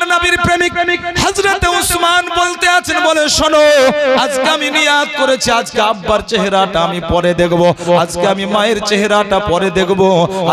আল্লাহর নবীর প্রেমিক হযরত উসমান বলতে আছেন, বলে শোনো, আজকে আমি নিয়াত করেছি, আজকে আব্বার চেহারাটা আমি পরে দেখব, আজকে আমি মায়ের চেহারাটা পরে দেখব,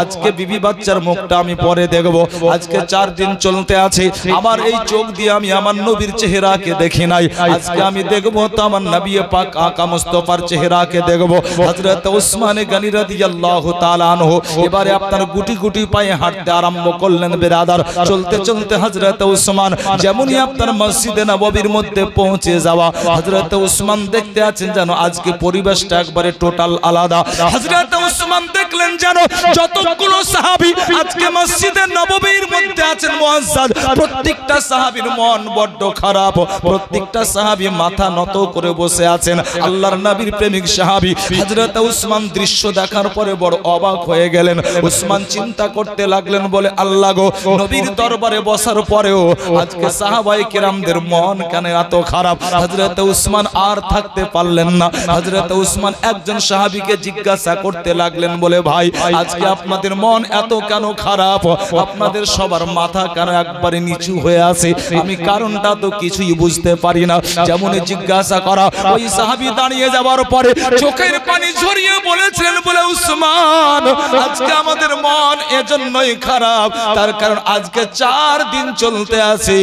আজকে বিবি বাচ্চার মুখটা আমি পরে দেখব। আজকে 4 দিন চলতে আছে, আমার এই চোখ দিয়ে আমি আমার নবীর চেহারাকে দেখি নাই, আজকে আমি দেখব তো আমার নবী পাক আকা মুস্তাফার চেহারাকে দেখব। হযরত উসমান গনি রাদিয়াল্লাহু তাআলা আনহু এবারে আপনার গুটি গুটি পায়ে হাঁটতে আরম্ভ করলেন। বেরাদার, চলতে চলতে হযরত উসমান যেমনই আপনার মসজিদে নববীর মধ্যে পৌঁছে যাওয়া, হযরত উসমান দেখতে আছেন যেন আজকে পরিবেশটা একবারে টোটাল আলাদা। হযরত উসমান দেখলেন যেন যতগুলো সাহাবী আজকে মসজিদে নববীর মধ্যে আছেন মুআজ্জাজ, প্রত্যেকটা সাহাবীর মন বড্ড খারাপ, প্রত্যেকটা সাহাবী মাথা নত করে বসে আছেন। আল্লাহর নবীর প্রেমিক সাহাবী হযরত উসমান দৃশ্য দেখার পরে বড় অবাক হয়ে গেলেন। উসমান চিন্তা করতে লাগলেন, বলে আল্লাহ গো, নবীর দরবারে বসার পরেও আজকে সাহাবায়ে কেরামদের মন কেন এত খারাপ? হযরত উসমান আর থাকতে পারলেন না। হযরত উসমান একজন সাহাবীকে জিজ্ঞাসা করতে লাগলেন, বলে ভাই, আজকে আপনাদের মন এত কেন খারাপ? আপনাদের সবার মাথা কেন একবারে নিচু হয়ে আছে? আমি কারণটা তো কিছুই বুঝতে পারি না। যেমনই জিজ্ঞাসা করা, ওই সাহাবী দাঁড়িয়ে যাওয়ার পরে চোখের পানি ঝরিয়ে বলেছিলেন, বলে উসমান, আজকে আমাদের মন এজন্যই খারাপ, তার কারণ আজকে 4 দিন চলতে আছে,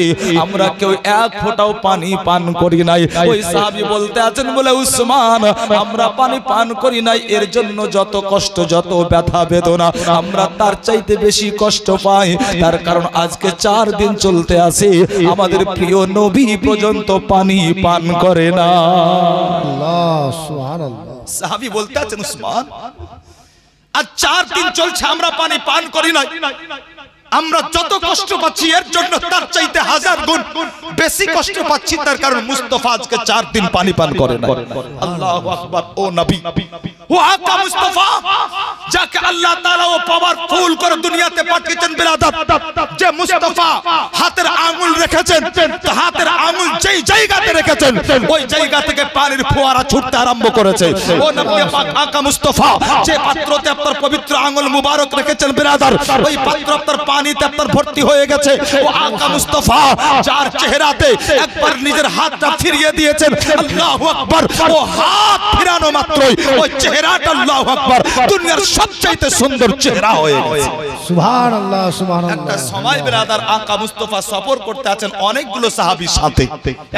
আমরা কেউ এক ফোঁটাও পানি পান করি নাই। ওই সাহাবী বলতে আছেন, বলে উসমান, আমরা পানি পান করি নাই, এর জন্য যত কষ্ট, যত ব্যথা বেদনা, আমরা তার চাইতে বেশি কষ্ট পাই, তার কারণ আজকে 4 দিন চলতে আছে, আমাদের প্রিয় নবী পর্যন্ত পানি পান করে না। আল্লাহ সুবহানাল্লাহ। সাহাবী বলতে আছেন, উসমান, আজ 4 দিন চলছে আমরা পানি পান করি নাই, আমরা যত কষ্ট পাচ্ছি এর জন্য তার চাইতে 1000 গুণ বেশি কষ্ট পাচ্ছি, তার কারণ মুস্তাফা আজকে 4 দিন পানি পান করে না। আল্লাহু আকবার। ও নবী, ও আকা মুস্তাফা, যাকে আল্লাহ তাআলা ও পাওয়ারফুল করে দুনিয়াতে পাঠিয়েছেন, বিরাদার, যে মুস্তাফা হাতের আঙ্গুল রেখেছেন, তো হাতের আঙ্গুল যেই জায়গাতে রেখেছেন ওই জায়গা থেকে পানির ফোয়ারা ছুটতে আরম্ভ করেছে। ও নবী পাক আকা মুস্তাফা, যে পাত্রতে আপনার পবিত্র আঙ্গুল মুবারক রেখেছেন, বিরাদার, ওই পাত্র আপনার পানিতে আপনার ভর্তি হয়ে গেছে। ও আকা মুস্তাফা, যার চেহারাতে একবার নিজের হাতটা ফিরিয়ে দিয়েছেন, আল্লাহু আকবার, ও হাত ফিরানো মাত্রই ওই চেহারাটা, আল্লাহু আকবার, দুনিয়ার সবচাইতে সুন্দর চেহারা হয়ে গেছে। সুবহানাল্লাহ সুবহানাল্লাহ। একটা সময় বিরাদার আকা মুস্তাফা সফর করতে আছেন অনেকগুলো সাহাবীর সাথে,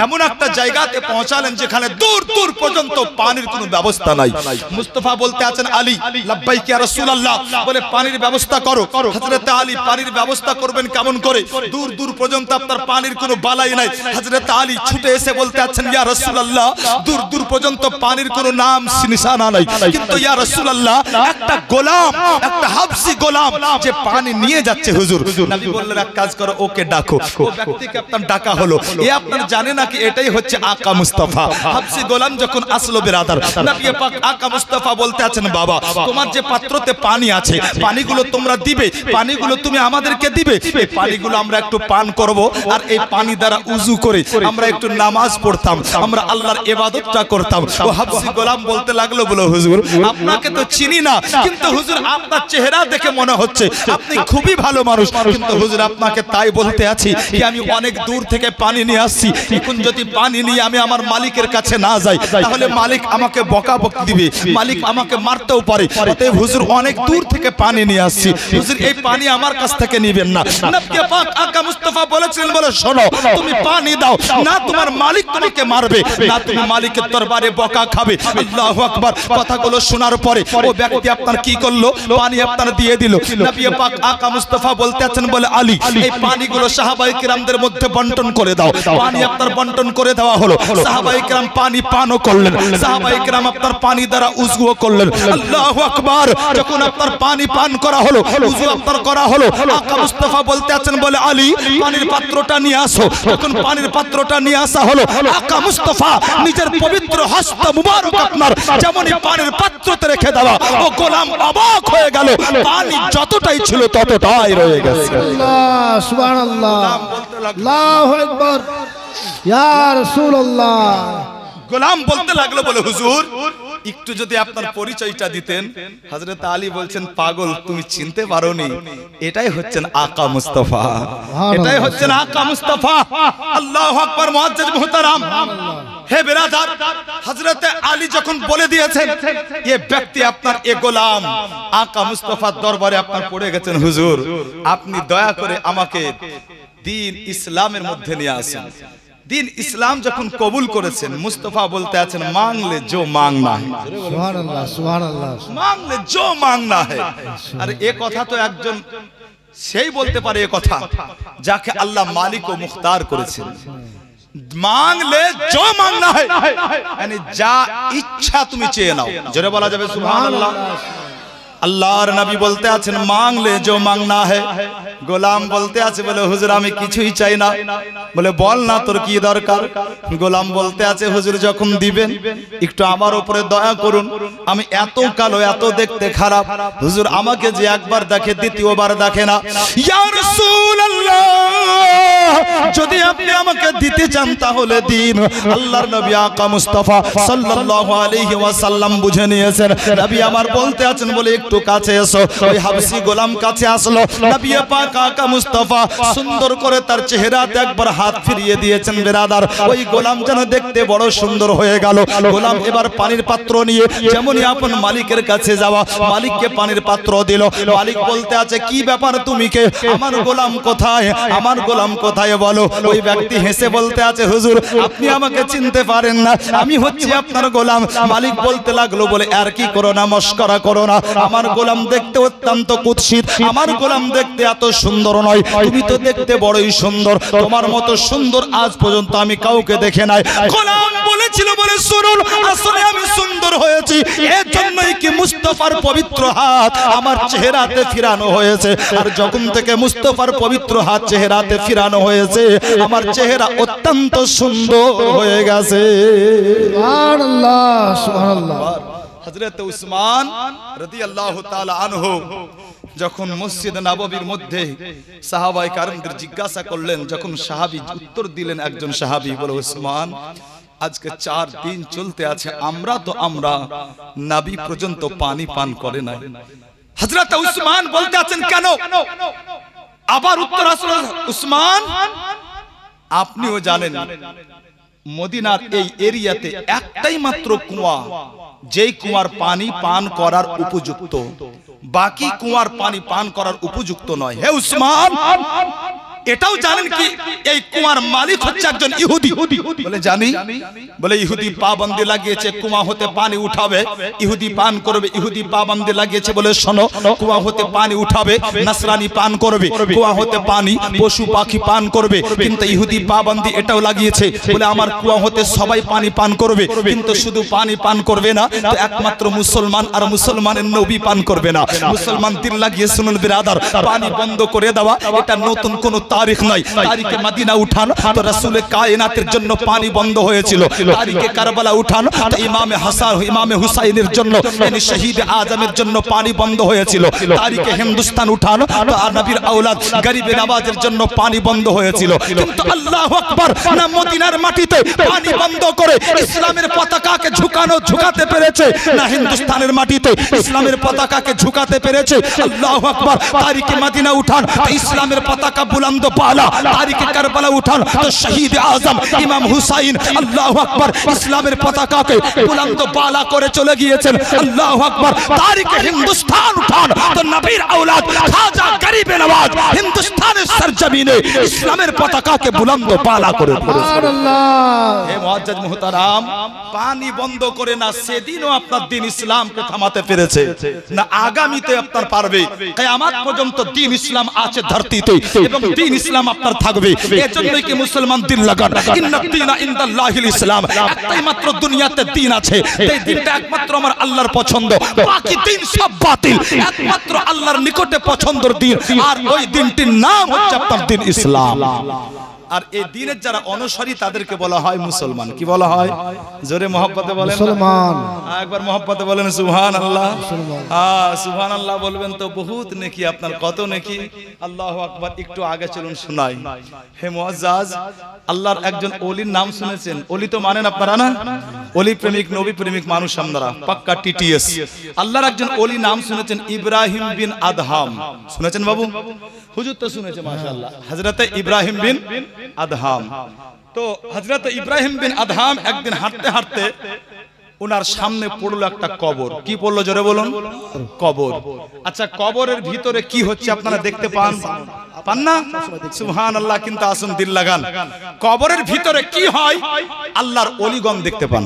এমন একটা জায়গাতে পৌঁছালেন যেখানে দূর দূর পর্যন্ত পানির কোনো ব্যবস্থা নাই। মুস্তাফা বলতে আছেন, আলী, লাব্বাইক ইয়া রাসূলুল্লাহ, বলে পানির ব্যবস্থা করো। হযরত আলী, পানির ব্যবস্থা করবেন কেমন করে? দূর দূর পর্যন্ত আপনার পানির কোনো বালাই নাই। হযরত আলী ছুটে এসে বলতে আছেন, ইয়া রাসূলুল্লাহ, দূর দূর পর্যন্ত পানির কোনো নাম নিশানা নাই, কিন্তু ইয়া রাসূলুল্লাহ, একটা গোলাম, একটা হাবশী গোলাম যে পানি নিয়ে যাচ্ছে হুজুর। নবী বললেন, এক কাজ করো, ওকে ডাকো। ও ব্যক্তিকে আপনার ডাকা হলো। এ আপনার জানে নাকি এটাই হচ্ছে আকা মুস্তাফা। হাবশী গোলাম যখন আসলো বিরাদার, নবী পাক আকা মুস্তাফা বলতে আছেন, বাবা, তোমার যে পাত্রতে পানি আছে, পানিগুলো তোমরা দিবে, পানিগুলো তুমি আমাদেরকে দিবে, এই পানিগুলো আমরা একটু পান করব, আর এই পানি দ্বারা উযু করে আমরা একটু নামাজ পড়তাম, আমরা আল্লাহর ইবাদতটা করতাম। ও হাবশী গোলাম বলতে লাগলো, বলো হুজুর, আপনাকে তো চিনি না, কিন্তু হুজুর আপনার চেহারা দেখে মনে হচ্ছে আপনি খুবই ভালো মানুষ, কিন্তু হুজুর আপনাকে তাই বলতে আছি যে আমি অনেক দূর থেকে পানি নিয়ে আসছি, এখন যদি পানি নিয়ে আমি আমার মালিকের কাছে না যাই তাহলে মালিক আমাকে বকাবকি দিবে, মালিক আমাকে মারতেও পারে, অতএব হুজুর অনেক দূর থেকে পানি নিয়ে আসছি, হুজুর এই পানি আমার কাছ থেকে নেবেন না। নবী পাক আকা মুস্তাফা বলেছিলেন, বলে শোনো, তুমি পানি দাও না, তোমার মালিক তোমাকে মারবে, না তুমি মালিকের দরবারে বকা খাবে। আল্লাহু আকবার। কথাগুলো শোনার পরে ও ব্যক্তি আপনার কি করলো? পানি আপনার দিয়ে দিল। নবী পাক আকা মুস্তাফা বলতে আছেন, বলে আলী, এই পানিগুলো সাহাবায়ে কেরামদের মধ্যে বন্টন করে দাও। পানি আপনার বন্টন করে দেওয়া হলো। সাহাবায়ে কেরাম পানি পানও করলেন, সাহাবায়ে কেরাম আপনার পানি দ্বারা উযুও করলেন। আল্লাহু আকবার। যখন আপনার পানি পান করা হলো, উযু আপনার করা হলো, আকা মুস্তাফা বলতে আছেন, বলে আলী, পানির পাত্রটা নিয়ে আসো। যখন পানির পাত্রটা নিয়ে আসা হলো, আকা মুস্তাফা নিজের পবিত্র হস্ত মুবারক আপনার যেমনই পানির পাত্রতে রেখে দেওয়া, ও গোলাম অবাক হয়ে গেল, পানি যতটাই ছিল ততটাই রয়ে গেছে। আল্লাহ সুবহানাল্লাহ। আল্লাহু আকবার। ইয়া রাসূলুল্লাহ। গোলাম বলতে লাগলো বলে হুজুর একটু যদি আপনার পরিচয়টা দিতেন। হযরত আলী বলছেন পাগল তুমি চিনতে পারোনি, এটাই হচ্ছেন আকা মুস্তাফা, এটাই হচ্ছেন আকা মুস্তাফা। আল্লাহু আকবার। মুআজ্জাজ মুহতারাম, হে বিরাদার, হযরত আলী যখন বলে দিয়েছেন এই ব্যক্তি আপনার এ গোলাম, আকা মুস্তাফার দরবারে আপনার পড়ে গেছেন হুজুর আপনি দয়া করে আমাকে দ্বীন ইসলামের মধ্যে নিয়ে আসুন। দ্বীন ইসলাম যখন কবুল করেছেন, মুস্তাফা বলতে আছেন মাংলে জো মাংনা है, সুবহানাল্লাহ সুবহানাল্লাহ, মাংলে জো মাংনা है। আর এই কথা তো একজন সেই বলতে পারে এই কথা যাকে আল্লাহ মালিক ও মুখতার করেছেন। মাংলে জো মাংনা है মানে যা ইচ্ছা তুমি চেয়ে নাও। জোরে বলা যাবে সুবহানাল্লাহ। আল্লাহর নবী বলতে আছেন মাংলে জো মাংনা है। গোলাম বলতে আছে বলে হুজুর আমি কিছুই চাই না। বলে বল না তোর কি দরকার। গোলাম বলতে আছে হুজুর যখন দিবেন একটু আমার উপরে দয়া করুন, আমি এত কালো এত দেখতে খারাপ, হুজুর আমাকে যে একবার দেখে দ্বিতীয়বার দেখে না। ইয়া রাসূলুল্লাহ যদি আপনি আমাকে দিতে চান তাহলে দিন। আল্লাহর নবী আকা মুস্তাফা সাল্লাল্লাহু আলাইহি ওয়াসাল্লাম বুঝে নিয়েছেন। নবী আমার বলতে আছেন বলে একটু কাছে এসো। ওই হাবশী গোলাম কাছে আসলো। নবী পাক আকা মুস্তাফা সুন্দর করে তার চেহারাতে একবার হাত ফিরিয়ে দিয়েছেন। বিরাদার, ওই গোলাম যেন দেখতে বড় সুন্দর হয়ে গেল। গোলাম এবার পানির পাত্র নিয়ে যেমনই আপন মালিকের কাছে যাওয়া, মালিককে পানির পাত্র দিল। মালিক বলতে আছে কি ব্যাপার তুমি কে, আমার গোলাম কোথায়, আমার গোলাম কোথায় বলো। ওই ব্যক্তি হেসে বলতে আছে হুজুর আপনি আমাকে চিনতে পারেন না, আমি হচ্ছি আপনার গোলাম। মালিক বলতে লাগলো বলে আর কি করো না, মস্করা করো না, আমার গোলাম দেখতে অত্যন্ত কুৎসিত, আমার গোলাম দেখতে এত সুন্দর নয়, তুমি তো দেখতে বড়ই সুন্দর, তোমার মতো সুন্দর আজ পর্যন্ত আমি কাউকে দেখে নাই। গোলাম বলেছিল বলে শুনুন আসলে আমি সুন্দর হয়েছি এর জন্যই কি মুস্তাফার পবিত্র হাত আমার চেহারাতে ফিরানো হয়েছে। আর যখন থেকে মুস্তাফার পবিত্র হাত চেহারাতে ফিরানো হয়েছে আমার চেহারা অত্যন্ত সুন্দর হয়ে গেছে। সুবহানাল্লাহ সুবহানাল্লাহ। হযরত উসমান রাদিয়াল্লাহু তাআলা আনহু যখন মসজিদ নববীর মধ্যে সাহাবায়ে কারামদের জিজ্ঞাসা করলেন, যখন সাহাবী উত্তর দিলেন একজন সাহাবী বলে উসমান আজকে 4 দিন চলতে আছে আমরা নবী পর্যন্ত পানি পান করে নাই। হযরত উসমান বলতে আছেন কেন? আবার উত্তর আসলো উসমান আপনিও জানেন মদিনার এই এরিয়াতে একটাই মাত্র কুয়া, যেই কুয়ার পানি পান করার উপযুক্ত, বাকি কুয়ার পানি পান করার উপযুক্ত নয়। হে উসমান এটাও জানেন কি এই কুয়ার মালিক হচ্ছে একজন ইহুদি? বলে জানি। বলে ইহুদি পাবন্দি লাগিয়েছে কুয়া হতে পানি উঠাবে, ইহুদি পান করবে, ইহুদি পাবন্দি লাগিয়েছে বলে শোনো কুয়া হতে পানি উঠাবে, নাসরানি পান করবে, কুয়া হতে পানি পশু পাখি পান করবে, কিন্তু ইহুদি পাবন্দি এটাও লাগিয়েছে বলে আমার কুয়া হতে সবাই পানি পান করবে, কিন্তু শুধু পানি পান করবে না, তো একমাত্র মুসলমান আর মুসলমানের নবী পান করবে না। মুসলমান দিল লাগিয়ে শুনুন বিরাদার, পানি বন্ধ করে দেওয়া এটা নতুন কোন তারিখ নাই। তারিখে মদিনা উঠান তো রাসূলে কায়নাতের জন্য পানি বন্ধ হয়েছিল, তারিখে কারবালা উঠান তো ইমামে হাসান ইমামে হুসাইনের জন্য মানে শহীদ আজমের জন্য পানি বন্ধ হয়েছিল, তারিখে হিন্দুস্তান উঠান তো নবীর আওলাদ গরিবে নওয়াজের জন্য পানি বন্ধ হয়েছিল। কিন্তু আল্লাহু আকবার, না মদিনার মাটিতে পানি বন্ধ করে ইসলামের পতাকাকে ঝুকাতে পেরেছে, না হিন্দুস্তানের মাটিতে ইসলামের পতাকাকে ঝুকাতে পেরেছে। আল্লাহু আকবার। তারিখে মদিনা উঠান তো ইসলামের পতাকা বুলন্দ পালা, তারিখে কারবালা উঠান তো শহীদ আজম ইমাম হুসাইন আল্লাহু আকবার ইসলামের পতাকাকে বুলন্দ পালা করে চলে গিয়েছেন। আল্লাহু আকবার। তারিখে হিন্দুস্তান উঠান তো নবীর আওলাদ খাজা গরিবে নওয়াজ হিন্দুস্তানের সরজমিনে ইসলামের পতাকাকে বুলন্দ পালা করে সুবহানাল্লাহ। হে মুআজ্জাজ মুহতারাম, পানি বন্ধ করে না সেদিনও আপনার দ্বীন ইসলামকে থামাতে পেরেছে, না আগামীতে আপনার পারবে। কিয়ামত পর্যন্ত দ্বীন ইসলাম আছে ধরতিতে এবং দ্বীন ইসলাম আপনার থাকবে। এজন্যই কি মুসলমান দিন লাগান, ইন্নাদ দীনা ইনদাল্লাহিল ইসলাম, একটাই মাত্র দুনিয়াতে দ্বীন আছে, এই দ্বীনটা একমাত্র আমার আল্লাহর পছন্দ, বাকি দ্বীন সব বাতিল, একমাত্র আল্লাহর নিকটে পছন্দের দ্বীন আর ওই দ্বীনটির নাম হচ্ছে আপনার দ্বীন ইসলাম। আর এই দ্বীনের যারা অনুসারী তাদেরকে বলা হয় মুসলমান। কি বলা হয়? জোরে মহব্বতে বলেন মুসলমান। একবার মহব্বতে বলেন সুবহানাল্লাহ। হ্যাঁ সুবহানাল্লাহ বলবেন তো বহুত নেকি, আপনার কত নেকি। আল্লাহু আকবার। একটু আগে চলুন শোনাই। হে মুআজ্জাজ, আল্লাহর একজন ওলির নাম শুনেছেন? ওলি তো মানেন আপনারা না? ওলি প্রেমিক, নবী প্রেমিক মানুষ আমরা, পাক্কা টিটিএস। আল্লাহর একজন ওলি নাম শুনেছেন ইব্রাহিম বিন আদহাম। শুনেছেন বাবু? হুজুর তো শুনেছে মাশাআল্লাহ। হযরতে ইব্রাহিম বিন আদহাম। তো হযরতে ইব্রাহিম বিন আদহাম একদিন হাঁটতে হাঁটতে ওনার সামনে পড়লো একটা কবর। কি পড়লো জোরে বলুন? কবর। আচ্ছা কবরের ভিতরে কি হচ্ছে আপনারা দেখতে পান না? সুবহানাল্লাহ। কিন্তু আসুন দিল লাগান, কবরের ভিতরে কি হয় আল্লাহর ওলিগণ দেখতে পান।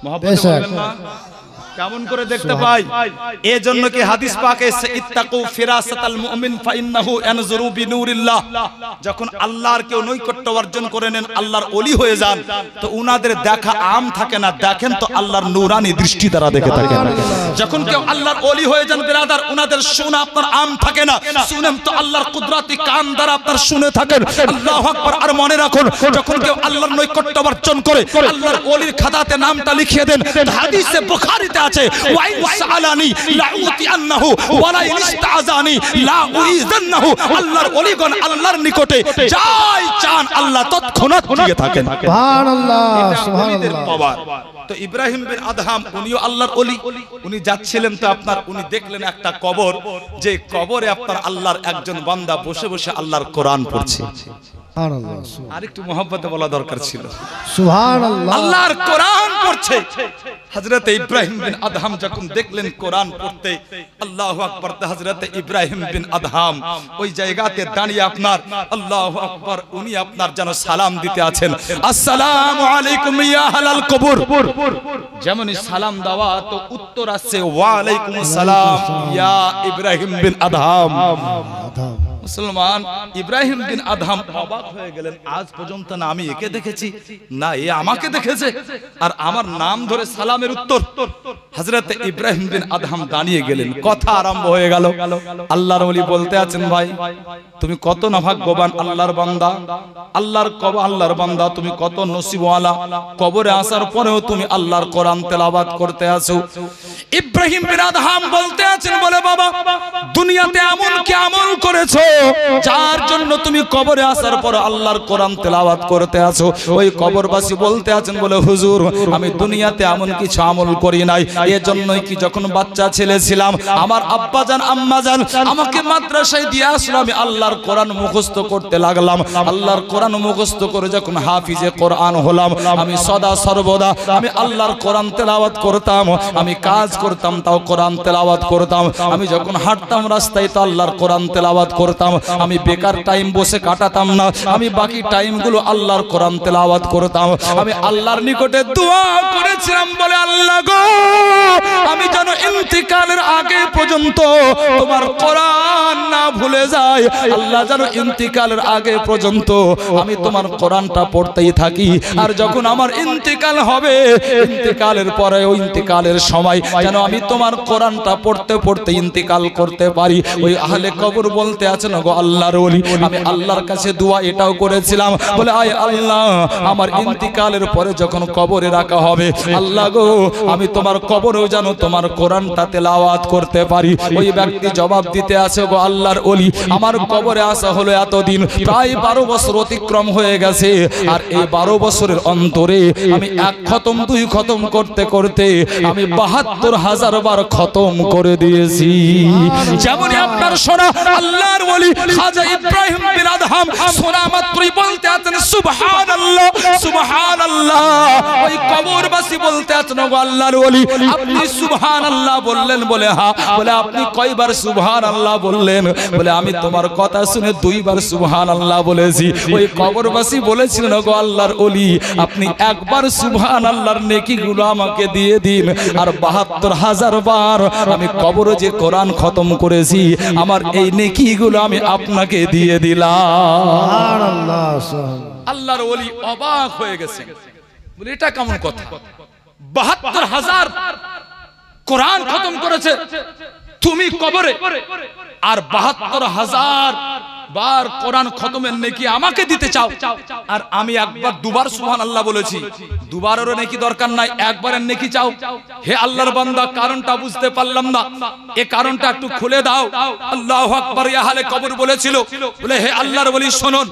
মহব্বতে বলবেন না? কেমন করে দেখতে পাই? এই জন্য কি হাদিস পাকে এসেছে ইত্তাকু ফিরাসাতাল মুমিন ফাইন্নাহু ইয়ানজুরু বিনুরিল্লাহ। যখন আল্লাহর কেউ নৈকট্য অর্জন করে নেন, আল্লাহর ওলি হয়ে যান, তো উনাদের দেখা আম থাকে না, দেখেন তো আল্লাহর নূরানি দৃষ্টি দ্বারা দেখে থাকেন। যখন কেউ আল্লাহর ওলি হয়ে যান বিরাদার, উনাদের শোনা আপনার আম থাকে না, শুনেন তো আল্লাহর কুদরতি কান দ্বারা আপনার শুনে থাকেন। আল্লাহু আকবার। আর মনে রাখুন, যখন কেউ আল্লাহর নৈকট্য অর্জন করে আল্লাহর ওলির খাতাতে নামটা লিখিয়ে দেন। হাদিসে বুখারীতে আছে ওয়াইন সালানি লাউতি আন্নাহু ওয়ালা ইস্তাজানি লা উইজান্নাহু। আল্লাহর ওলিগণ আল্লাহর নিকটে যাই চান আল্লাহ তৎক্ষণাৎ দিয়ে থাকেন। সুবহানাল্লাহ সুবহানাল্লাহ। তো ইব্রাহিম বিন আদহাম উনিও আল্লাহর ওলি। উনি যাচ্ছিলেন তো আপনার উনি দেখলেন একটা কবর, যে কবরে আপনার আল্লাহর একজন বান্দা বসে বসে আল্লাহর কোরআন পড়ছে। সুবহানাল্লাহ। আরেকটু মহব্বতে বলা দরকার ছিল। সুবহানাল্লাহ। আল্লাহর কোরআন পড়ছে। হযরতে ইব্রাহিম বিন আদহাম যখন দেখলেন কোরআন পড়তে, আল্লাহু আকবার, হযরতে ইব্রাহিম বিন আদহাম ওই জায়গাতে দাঁড়িয়ে আপনার আল্লাহু আকবার উনি আপনার যেন সালাম দিতে আছেন। আসসালামু আলাইকুম ইয়া আহলাল কবর। যেমনই সালাম দেওয়া তো উত্তর আসছে ওয়া আলাইকুমুস সালাম ইয়া ইব্রাহিম বিন আদহাম। মুসলমান ইব্রাহিম বিন আদহাম অবাক হয়ে গেলেন। আজ পর্যন্ত না আমি একে দেখেছি, না এ আমাকে দেখেছে, আর আমার নাম ধরে সালামের উত্তর। হযরতে ইব্রাহিম বিন আদহাম দাঁড়িয়ে গেলেন। কথা আরম্ভ হয়ে গেল। আল্লাহর ওলি বলতে আছেন, ভাই তুমি কত না ভাগ্যবান আল্লাহর বান্দা, আল্লাহর বান্দা তুমি কত নসিবওয়ালা। কবরে আসার পরেও তুমি আল্লাহর কোরআন তেলাওয়াত করতে আছো। ইব্রাহিম বিন আদহাম বলতে আছেন, বলে বাবা দুনিয়াতে এমন কি আমল করেছো যার জন্য তুমি কবরে আসার পর আল্লাহর কোরআন তেলাওয়াত করতে আছো? ওই কবরবাসী বলতে আছেন, বলে হুজুর আমি দুনিয়াতে এমন কিছু আমল করি নাই। এজন্যই কি যখন বাচ্চা ছেলে ছিলাম আমার আব্বাজান আম্মাজান আমাকে মাদ্রাসায় দিয়ে আসলো, আমি আল্লাহর কোরআন মুখস্থ করতে লাগলাম। আল্লাহর কোরআন মুখস্থ করে যখন হাফিজে কোরআন হলাম, আমি সদা সর্বদা আমি আল্লাহর কোরআন তেলাওয়াত করতাম। আমি কাজ করতাম তাও কোরআন তেলাওয়াত করতাম। আমি যখন হাঁটতাম রাস্তায় তো আল্লাহর কোরআন তেলাওয়াত করতাম। আমি বেকার টাইম বসে কাটাতাম না, আমি বাকি টাইমগুলো আল্লাহর কোরআন তেলাওয়াত করতাম। আমি আল্লাহর নিকটে দোয়া করেছিলাম, বলে আল্লাহ গো আমি যেন ইন্তিকালের আগে পর্যন্ত তোমার কোরআন না ভুলে যাই। আল্লাহ যেন ইন্তিকালের আগে পর্যন্ত আমি তোমার কোরআনটা পড়তেই থাকি। আর যখন আমার ইন্তিকাল হবে, ইন্তিকালের পরে ওই ইন্তিকালের সময় যেন আমি তোমার কোরআনটা পড়তে পড়তে ইন্তিকাল করতে পারি। ওই আহলে কবর বলতে আছেন, গো আল্লাহর ওলি আমি আল্লাহর কাছে দোয়া এটাও করেছিলাম, বলে আয় আল্লাহ আমার ইন্তিকালের পরে যখন কবরে রাখা হবে, আল্লাহ গো আমি তোমার কবরেও যেন তোমার কোরআনটা তেলাওয়াত করতে পারি। ওই ব্যক্তি জবাব দিতে আছে, গো আল্লাহর ওলি আমার কবরে আসা হলো এতদিন, প্রায় 12 বছর অতিক্রম হয়ে গেছে। আর এই 12 বছরের অন্তরে আমি 1 খতম 2 খতম করতে করতে আমি 72,000 বার খতম করে দিয়েছি। যেমনই আপনার শোনা আল্লাহর ওলি খাজা ইব্রাহিম বিন আদহাম শোনা মাত্রই বলতে আছেন সুবহানাল্লাহ সুবহানাল্লাহ। ওই কবরবাসী বলতে আছেন, গো আল্লাহর ওলি আপনি সুবহানাল্লাহ বললেন? বলে হ্যাঁ। বলে আপনি কয়বার সুবহানাল্লাহ বললেন? বলে আমি তোমার কথা শুনে 2 বার সুবহানাল্লাহ বলেছি। ওই কবরবাসী বলেছিলেন, গো আল্লাহর ওলি আপনি একবার সুবহানাল্লাহর নেকিগুলো আমাকে দিয়ে দিন, আর 72,000 বার আমি কবরে যে কোরআন খতম করেছি আমার এই নেকিগুলো আমি আপনাকে দিয়ে দিলাম। সুবহানাল্লাহ সুবহানাল্লাহ। আল্লাহর ওলি অবাক হয়ে গেছেন, বলে এটা কেমন কথা? 72,000 কোরআন খতম করেছে তুমি কবরে, আর 72,000 বার কোরআন খতমের নেকি আমাকে দিতে চাও, আর আমি একবার দুবার সুবহানাল্লাহ বলেছি, দুবারেরও নেকি দরকার নাই, একবারের নেকি চাও। হে আল্লাহর বান্দা, কারণটা বুঝতে পারলাম না, এ কারণটা একটু খুলে দাও। আল্লাহু আকবার। আহলে কবর বলেছিল, বলে হে আল্লাহর ওলি শুনুন,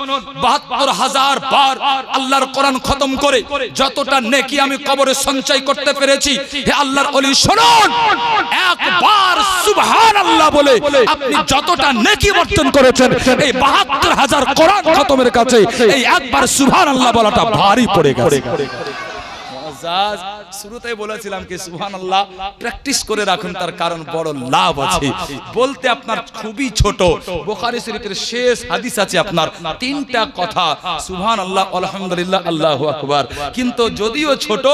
৭২,০০০ বার আল্লাহর কোরআন খতম করে যতটা নেকি আমি কবরে সঞ্চয় করতে পেরেছি, হে আল্লাহর ওলি শুনুন, একবার সুবহানাল্লাহ বলে আপনি যতটা নেকি অর্জন করেছেন, এই ৭২,০০০ কোরআন খতমের কাছে এই একবার সুবহানাল্লাহ বলাটা ভারী পড়ে গেছে। শুরুতে বলেছিলাম কি সুবহানাল্লাহ প্র্যাকটিস করে রাখুন, তার কারণ বড় লাভ আছে। বলতে আপনার খুবই ছোট, বুখারী শরীফের শেষ হাদিস আছে আপনার 3টা কথা, সুবহানাল্লাহ, আলহামদুলিল্লাহ, আল্লাহু আকবার। কিন্তু যদিও ছোট,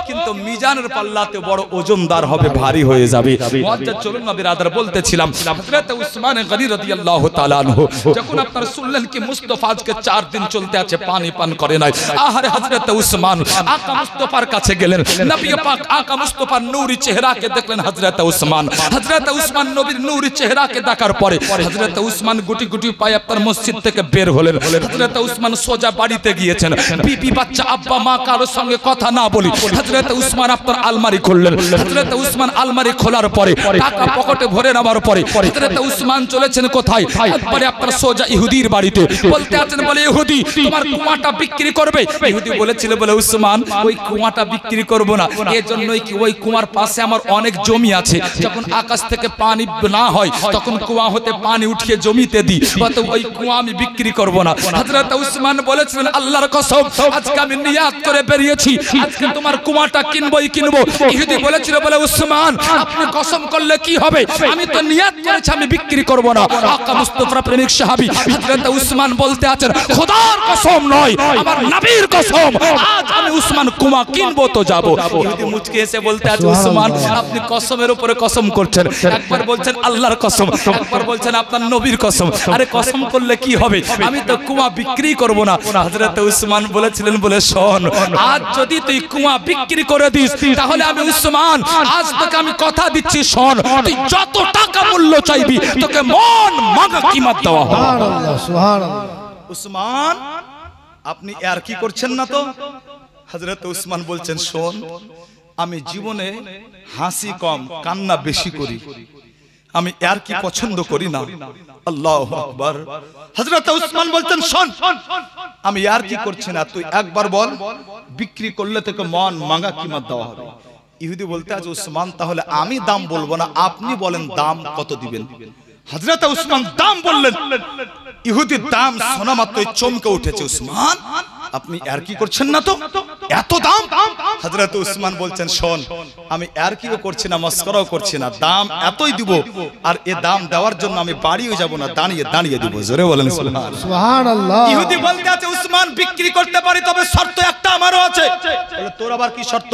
কিন্তু মিজানের পাল্লাতে বড় ওজনদার হবে, ভারী হয়ে যাবে। মুআজ্জাজ চলুন না বিরাদার, বলতেছিলাম হযরত উসমান গনি রাদিয়াল্লাহু তাআলা আনহু যখন আপনার শুনলেন কি মুস্তাফা আজকে 4 দিন চলতে আছে, পানি পান করে নাই, আহারে হযরত উসমান আকা মুস্তাফার কাছে গেলেন, নবী পাক আকা মুস্তাফার নূরি চেহারাকে দেখলেন হযরত উসমান। হযরত উসমান নবীর নূরি চেহারাকে দেখার পরে হযরত উসমান গুটি গুটি পায়ে আপনার মসজিদ থেকে বের হলেন। হযরত উসমান সোজা বাড়িতে গিয়েছেন, বিবি বাচ্চা আব্বা মা কারোর সঙ্গে কথা না বলি হযরত উসমান আপনার আলমারি খুললেন। হযরত উসমান আলমারি খোলার পরে টাকা পকেটে ভরে নেওয়ার পরে হযরত উসমান চলেছেন কোথায়, একবারে আপনার সোজা ইহুদির বাড়িতে। বলতে আছেন, বলে ইহুদি তোমার কুয়াটা বিক্রি করবে? ইহুদি বলেছিল, বলে উসমান ওই কুয়াটা বিক্রি করব না, এজন্যই কি ওই কুয়ার পাশে আমার অনেক জমি আছে, যখন আকাশ থেকে পানি না হয় তখন কুয়া হতে পানি উঠিয়ে জমিতে দিই, অতএব ওই কুয়া আমি বিক্রি করব না। হযরত উসমান বলেছিলেন, আল্লাহর কসম আজকে আমি নিয়াত করে বেরিয়েছি, আজকে তোমার কুয়াটা কিনবই কিনবো। ইহুদি বলেছিল, বলে উসমান আপনি কসম করলে কি হবে, আমি তো নিয়াত করেছি আমি বিক্রি করব না। আকা মুস্তাফার প্রেমিক সাহাবী হযরত উসমান বলতে আছেন, খোদার কসম নয়, আমার নবীর কসম, আজ আমি উসমান কুয়া কিনবো তো যাব। ইহুদি মুচকে এসে বলতে আছে, উসমান আপনি কসমের উপরে কসম করছেন, একবার বলছেন আল্লাহর কসম, একবার বলছেন আপনার নবীর কসম, আরে কসম করলে কি হবে, আমি তো কুয়া বিক্রি করব না। হযরত উসমান বলেছিলেন, বলে শোন, আজ যদি তুই কুয়া বিক্রি করে দিস তাহলে আমি উসমান আজ তোকে আমি কথা দিচ্ছি, শোন তুই যত টাকা মূল্য চাইবি তোকে মন মাগা কিমত দেওয়া হবে। সুবহানাল্লাহ, সুবহানাল্লাহ। উসমান আপনি আর কি করছেন না তো? হযরত উসমান বলছেন, শোন আমি জীবনে হাসি কম কান্না বেশি করি, আমি আর কি পছন্দ করি না। আল্লাহু আকবার। হযরত উসমান বলছেন, শোন আমি আর কি করছি না, তুই একবার বল বিক্রি করলে তোকে মন মাগা কিমত দেওয়া হবে। ইহুদি বলতে আছে, উসমান তাহলে আমি দাম বলবো না, আপনি বলেন দাম কত দিবেন। হযরত উসমান দাম বললেন, ইহুদির দাম শোনা মাত্রই চমকে উঠেছে, উসমান আপনি আর কি করছেন না তো, এত দাম? হযরত উসমান বলছেন, শোন আমি আর কিও করছি না, মস্করাও করছি না, দাম এতই দিব, আর এ দাম দেওয়ার জন্য আমি বাড়িও যাব না, দাঁড়িয়ে দাঁড়িয়ে দিব। জোরে বলেন সুবহানাল্লাহ। সুবহানাল্লাহ। ইহুদি বলতে আছে, উসমান বিক্রি করতে পারি, তবে শর্ত একটা আমারও আছে। বলে তোর আবার কি শর্ত?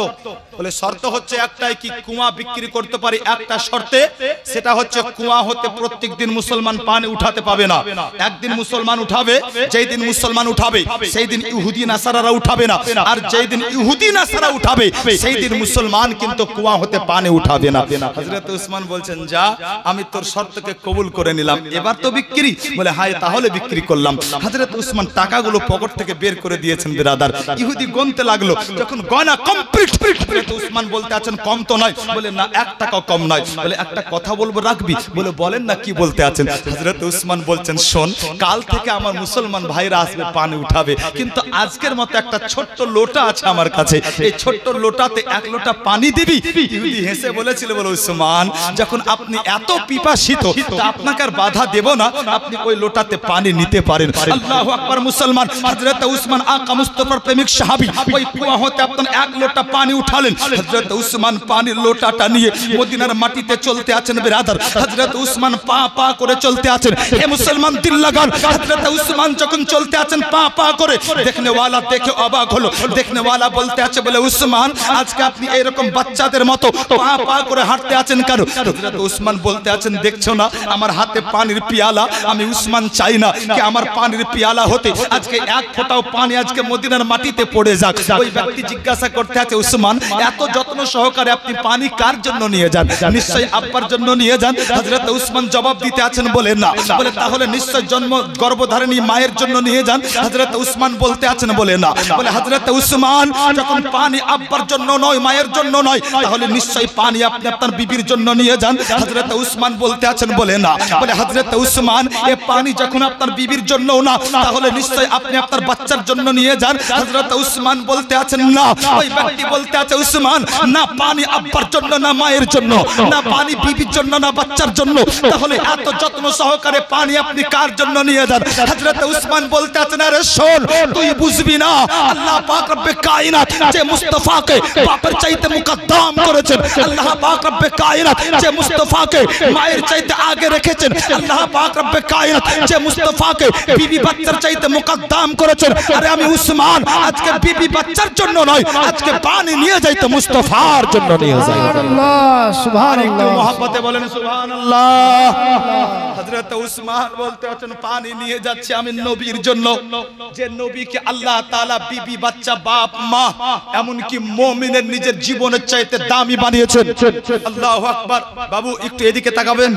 বলে শর্ত হচ্ছে একটাই, কি কুয়া বিক্রি করতে পারি একটা শর্তে, সেটা হচ্ছে কুয়া হতে প্রত্যেকদিন মুসলমান পানি উঠাতে পাবে না, একদিন মুসলমান উঠাবে, যেই দিন মুসলমান উঠাবে সেই দিন ইহুদি নাসারারা উঠাবে না, আর যেই দিন ইহুদি নাসারা উঠাবে সেই দিন মুসলমান কিন্তু কুয়া হতে পানি উঠাবে না। হযরত উসমান বলছেন, যা আমি তোর শর্তকে কবুল করে নিলাম, এবার তো বিক্রি। বলে হায় তাহলে বিক্রি করলাম। হযরত উসমান টাকাগুলো পকেট থেকে বের করে দিয়েছেন বিরাদার। ইহুদি গুনতে লাগলো, যখন গয়না কমপ্লিট হযরত উসমান বলতে আছেন, কম তো নয়। বলে না, 1 টাকাও কম নয়। বলে একটা কথা বলবো রাখবি? বলে বলেন না, কি বলতে আছেন? হযরত উসমান বলছেন, শোন কাল থেকে আমার মুসলমান ভাইরা আসবে পানি উঠাবে, কিন্তু আজকের মতো একটা ছোট্ট লোটা আছে আমার কাছে, এই ছোট্ট লোটাতে 1 লোটা পানি দিবি? ইহুদি হেসে বলেছিল, বলে উসমান যখন আপনি এত পিপাসিত তা আপনাকে আর বাধা দেব না, আপনি ওই লোটাতে পানি নিতে পারেন। আল্লাহু আকবার। মুসলমান হযরত উসমান আকা মুস্তাফার প্রেমিক সাহাবী ওই কুয়া হতে আপনার 1 লোটা পানি উঠালেন। হযরত উসমান পানির লোটাটা নিয়ে মদিনার মাটিতে চলতে আছেন বিরাদার। হযরত উসমান পা পা করে চলতে আছেন। হে মুসলমান দিল লাগান, হযরত উসমান যখন চলতে আছেন পা পা করে, দেখনে ওয়ালা দেখে অবাক হলো। দেখনে ওয়ালা বলতে আছে, বলে উসমান আজকে আপনি এরকম বাচ্চাদের মতো পা পা করে হাঁটতে আছেন কেন? হযরত উসমান বলতে আছেন, দেখছো না আমার হাতে পানির পিয়ালা, আমি উসমান চাই না কি আমার পানির পিয়ালা হতে আজকে 1 ফোঁটাও পানি আজকে মদিনার মাটিতে পড়ে যাক। ওই ব্যক্তি জিজ্ঞাসা করতে আছে, উসমান এত যত্ন সহকারে আপনি পানি কার জন্য নিয়ে যান? নিশ্চয়ই আব্বার জন্য নিয়ে যান। হযরত উসমান জবাব দিতে আছেন, বলে না। বলে তাহলে নিশ্চয় জন্ম গর্ভধারিণী মায়ের জন্য নিয়ে যান। হযরত উসমান বলতে আছেন, বলে না। বলে হযরত উসমান যখন পানি আব্বার জন্য নয়, মায়ের জন্য নয়, তাহলে নিশ্চয়ই পানি আপনি আপনার বিবির জন্য নিয়ে যান। হযরত উসমান বলতে আছেন, বলে না। বলে হযরত উসমান এ পানি যখন আপনার বিবির জন্য না, তাহলে নিশ্চয়ই আপনি আপনার বাচ্চার জন্য নিয়ে যান। হযরত উসমান বলতে আছেন, না। ওই ব্যক্তি বলতে আছে, উসমান না পানি আব্বার জন্য না মায়ের জন্য, না পানি বিবির জন্য না বাচ্চার জন্য, তাহলে এত যত্ন সহকারে পানি আপনি কার জন্য নিয়ে যান? হযরত উসমান বলতে আছেন, আরে শোন, তুই বুঝবি না, আল্লাহ পাক রব্বে কায়নাত যে মুস্তাফাকে বাপের চাইতে মুকদ্দম করেছেন, আল্লাহ পাক রব্বে কায়নাত যে মুস্তাফাকে মায়ের চাইতে আগে রেখেছেন, আল্লাহ পাক রব্বে কায়নাত যে মুস্তাফাকে বিবি বাচ্চার চাইতে মুকদ্দম করেছেন। আরে আমি উসমান আজকে বিবি বাচ্চার জন্য নয়, আজকে পানি নিয়ে যাইতে মুস্তাফার জন্য নিয়ে যাই। সুবহানাল্লাহ, সুবহানাল্লাহ। মুহাব্বতে বলেন সুবহানাল্লাহ। হযরত উসমান বলতে আছেন, পানি নিয়ে যাচ্ছি আমি নবীর জন্য, যে নবীকে আল্লাহ তাআলা বিবি বাচ্চা বাপ মা এমনকি মুমিনের নিজের জীবনের চাইতে দামি বানিয়েছেন। আল্লাহু আকবার। বাবু একটু এদিকে তাকাবেন,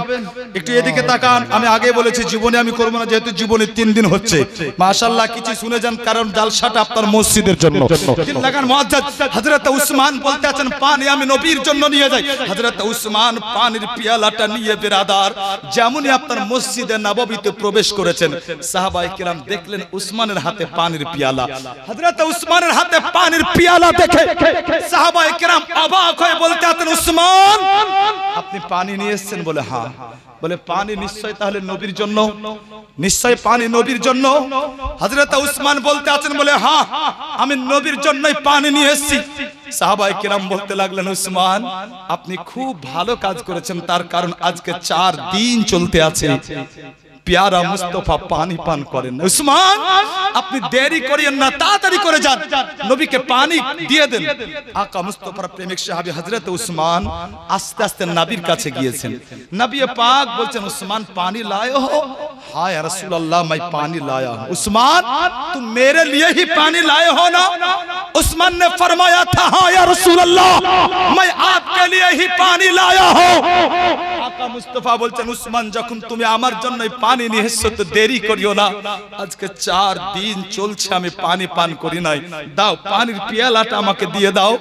একটু এদিকে তাকান। আমি আগে বলেছি জীবনে আমি করব না, যেহেতু জীবনে 3 দিন হচ্ছে। মাশাআল্লাহ কিছু শুনে যান, কারণ জালসাটা আপনার মসজিদের জন্য। দিন লাগান মুআজ্জাজ। হযরত উসমান বলতে আছেন, পানি আমি নবীর জন্য নিয়ে যাই। হযরত উসমান পানির পিয়ালাটা নিয়ে বেরাদার যেমনই আপনার মসজিদে নববীতে প্রবেশ করেছেন, সাহাবায়ে কিরাম দেখলেন উসমানের হাতে পানির পিয়ালা। হযরত উসমানের হাতে পানির পিয়ালা দেখে সাহাবায়ে কিরাম অবাক হয়ে বলতে আছেন, উসমান আপনি পানি নিয়ে এসেছেন? বলে হ্যাঁ। বলে পানি নিশ্চয় তাহলে নবীর জন্য? নিশ্চয় পানি নবীর জন্য। হযরত উসমান বলতে আছেন, বলে হ্যাঁ আমি নবীর জন্যই পানি নিয়ে এসেছি। সাহাবায়ে কিরাম বলতে লাগলেন, উসমান আপনি খুব ভালো কাজ করেছেন, তার কারণ আজকে 4 দিন চলতে আছে প্যারা মুস্তাফা পানি পান করেন। উসমান আপনি দেরি করিয়েন না, তাড়াতাড়ি করে যান, নবীকে পানি দিয়ে দেন। আকা মুস্তাফার প্রেমিক সাহাবী হযরত উসমান আস্তে আস্তে নবীর কাছে গিয়েছেন। নবী পাক বলছেন, উসমান পানি लाए हो? हाँ या रसूल अल्लाह मैं पानी लाया हूं। उस्मान तुम मेरे लिए ही पानी लाए हो ना? उस्मान ने फरमाया था, हाँ या रसूल अल्लाह मैं आपके लिए ही पानी लाया हूं। आका मुस्तफा बोलছেন, উসমান যখন তুমি আমার জন্য পানি নিয়ে এসেছো তো দেরি করিও না, আজকে 4 দিন চলছে আমি পানি পান করি নাই, দাও পানির পিয়ালাটা আমাকে দিয়ে দাও,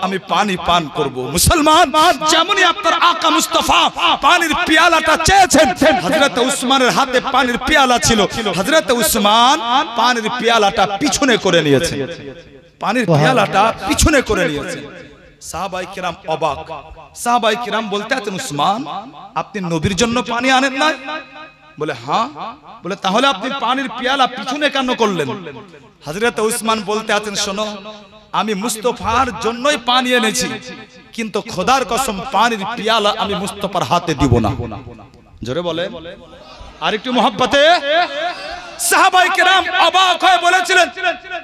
আমি পানি পান করব। মুসলমান যেমনই আপনার আকা মুস্তফা পানির পিয়ালাটা চেয়েছেন, হযরত উসমানের হাতে পানির পিয়ালা ছিল, হযরত উসমান পানির পিয়ালাটা পিছনে করে নিয়েছেন, পানির পিয়ালাটা পিছনে করে নিয়েছেন। সাহাবায়ে কিরাম অবাক। সাহাবায়ে কিরাম বলতে আছেন, উসমান আপনি নবীর জন্য পানি আনেন না? বলে হ্যাঁ। বলে তাহলে আপনি পানির পিয়ালা পিছনে কেন করলেন? হযরত উসমান বলতে আছেন, শোনো আমি মুস্তাফার জন্যই পানি এনেছি, কিন্তু খোদার কসম পানির পিয়ালা আমি মুস্তাফার হাতে দিব না। জোরে বলেন আর একটু মহব্বতে। সাহাবায়ে কেরাম অবাক হয়ে বলেছিলেন,